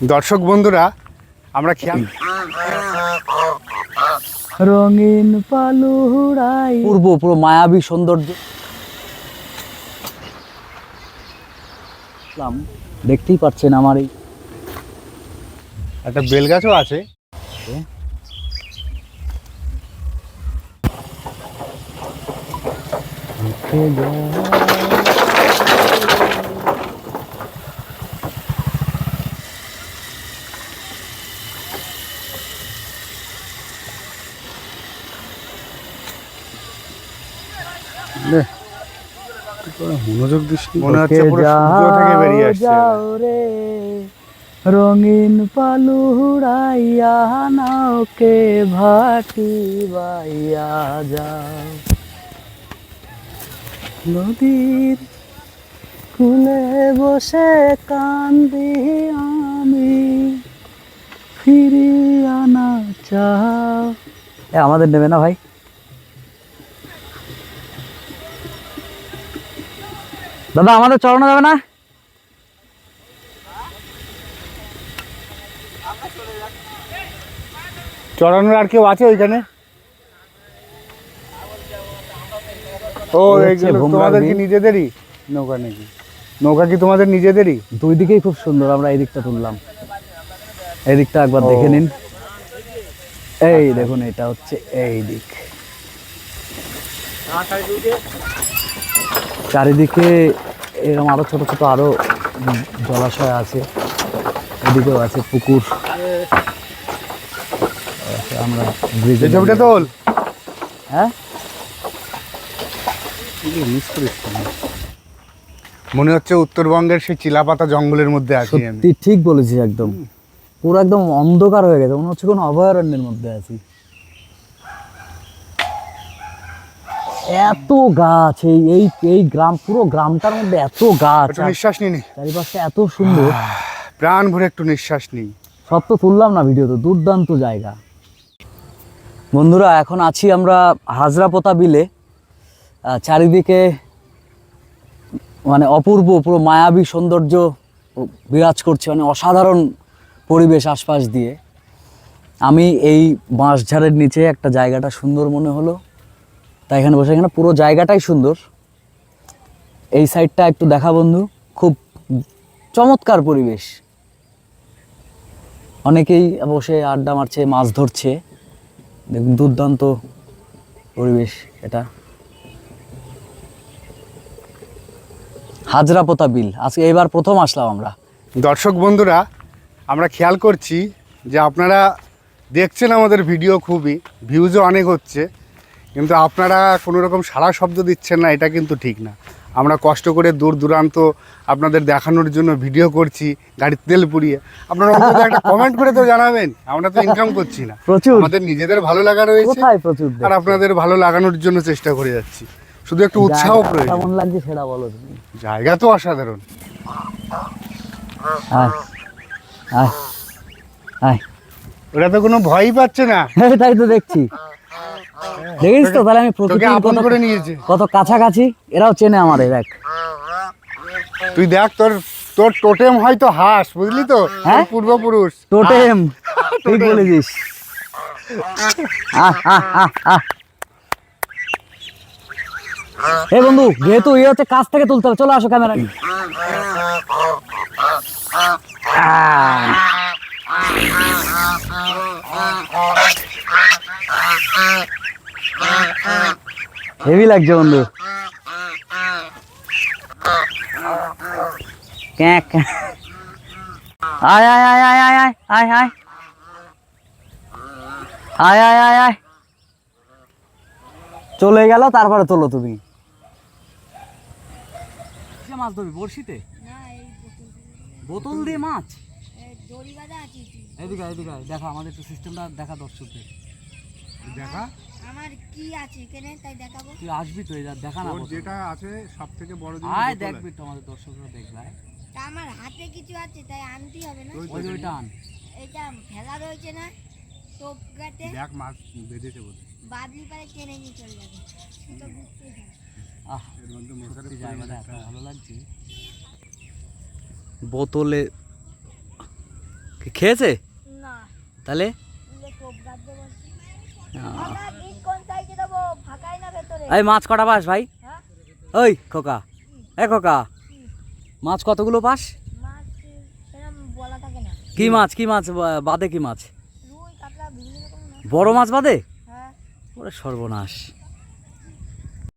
দর্শক বন্ধুরা, আমরা খেয়াল রঙিন পালুড়াই পুরো মায়াবী সৌন্দর্য দেখতেই পাচ্ছেন। আমার এই একটা বেল গাছও আছে। মনোযোগ দৃষ্টি মনে হচ্ছে পুরো সূর্য থেকে বেরিয়ে আসছে। রঙিন পালুড়াইয়া নাওকে ভাটি বাইয়া যাও, নদীর কূলে বসে কান্দি আমি, ফিরিয়া না চাও। আমাদের নেবে না ভাই? দাদা আমাদের চড়ানো যাবে না? চড়ানোর আর কেউ আছে ওইখানে? ও এইগুলো তোমাদের কি নিজেদেরই নৌকা নাকি? নৌকা কি তোমাদের নিজেদেরই? দুই দিকেই খুব সুন্দর। আমরা এই দিকটা তুললাম, এই দিকটা একবার দেখে নিন। এই দেখুন, এটা হচ্ছে এই দিক। চারিদিকে এরকম আরো ছোট ছোট আরো জলাশয় আছে, এদিকেও আছে পুকুর। আমরা ব্রিজে ছবিটা তোল। হ্যাঁ, মনে হচ্ছে উত্তরবঙ্গের সেই চিলাপাতা জঙ্গলের মধ্যে আছি আমি। সত্যি ঠিক বলেছিস, একদম পুরো একদম অন্ধকার হয়ে গেছে, মনে হচ্ছে কোনো অভয়ারণ্যের মধ্যে আছি। এত গাছ, এই এই গ্রাম, পুরো গ্রামটার মধ্যে এত গাছ, নিঃশ্বাস নিনি, চারিপাশটা এত সুন্দর, প্রাণ ভরে একটু নিঃশ্বাস নিই। সব তো তুললাম না ভিডিও, তো দুর্দান্ত জায়গা। বন্ধুরা, এখন আছি আমরা হাজরাপোতা বিলে। চারিদিকে মানে অপূর্ব, পুরো মায়াবী সৌন্দর্য বিরাজ করছে, মানে অসাধারণ পরিবেশ আশপাশ দিয়ে। আমি এই বাঁশঝাড়ের নিচে একটা জায়গাটা সুন্দর মনে হলো, তাই এখানে বসে। এখানে পুরো জায়গাটাই সুন্দর। এই সাইডটা একটু দেখা বন্ধু, খুব চমৎকার পরিবেশ। অনেকেই বসে আড্ডা মারছে, মাছ ধরছে। দেখুন, দুর্দান্ত পরিবেশ এটা। হাজরাপোতা বিল আজকে এবার প্রথম আসলাম আমরা। দর্শক বন্ধুরা, আমরা খেয়াল করছি যে আপনারা দেখছেন আমাদের ভিডিও, খুবই ভিউজও অনেক হচ্ছে, কিন্তু আপনারা কোনো রকম সাড়া শব্দ দিচ্ছেন না। এটা কিন্তু ঠিক না। আমরা কষ্ট করে দূর দূরান্ত আপনাদের দেখানোর জন্য ভিডিও করছি, গাড়ির তেল পুড়িয়ে। আপনারা অন্তত একটা কমেন্ট করে তো জানাবেন। আমরা তো ইনকাম করছি না, আমাদের নিজেদের ভালো লাগা রয়েছে, আর আপনাদের ভালো লাগানোর জন্য চেষ্টা করে যাচ্ছি। শুধু একটু উৎসাহ প্রয়োজন। কেমন লাগছে সেটা বলো তুমি। জায়গা তো অসাধারণ। ওরা তো কোনো ভয়ই পাচ্ছে না। তাই তো দেখছি, দেখিস তো। তাহলে আমি কত কাছাকাছি, এরাও চেনে আমারে। দেখ, তুই দেখ, তোর তোর টোটেম হয়তো হাঁস, বুঝলি তো? হ্যাঁ, পূর্বপুরুষ টোটেম। ঠিক বলেছিস। এ বন্ধু, যেহেতু ইয়ে হচ্ছে, কাছ থেকে তুলতে হবে, চলে আসো ক্যামেরা। হেভি লাগছে বন্ধু। আয় আয় আয় আয় আয় আয় আয় আয় আয় আয় আয় আয়। চলে গেল, তারপরে তোলো তুমি। মাছ ধরবি বড়শিতে? বোতল দিয়ে মাছ? এদিকে এদিকে দেখা, আমাদের একটু সিস্টেমটা দেখা দর্শকদের। দেখা আমার কি আছে এখানে, তাই দেখাবো। তুই আসবি তো, এটা দেখা না, যেটা আছে সবথেকে বড় জিনিস। আয় দেখবি তো, আমাদের দর্শকরা দেখবে। তা আমার হাতে কিছু আছে, তাই আনতেই হবে না? ওইটা আন। এটা ফেলা রয়েছে না টোপ গাতে, দেখ মাছ বেঁধেছে বলে। বাদলি পারে টেনে নিয়ে চলে যাবে। তো ঘুরতে যায়। এর মধ্যে মশারি জায়গাটা এত ভালো লাগছে। বোতলে খেয়েছে না তাহলে? টোপ গাছ দেবো আহ, ইট কোন সাইডে দেবো ফাঁকাই না ভেতরে এই মাছ কটা পাস ভাই? হ্যাঁ ওই খোকা, এ খোকা, মাছ কতগুলো পাস? মাছ সেরকম বলা থাকে না কি মাছ, কি মাছ বাদে কি মাছ? রুই কাতলা বিভিন্ন রকম মাছ বড় মাছ বাদে? হ্যাঁ ওরে সর্বনাশ।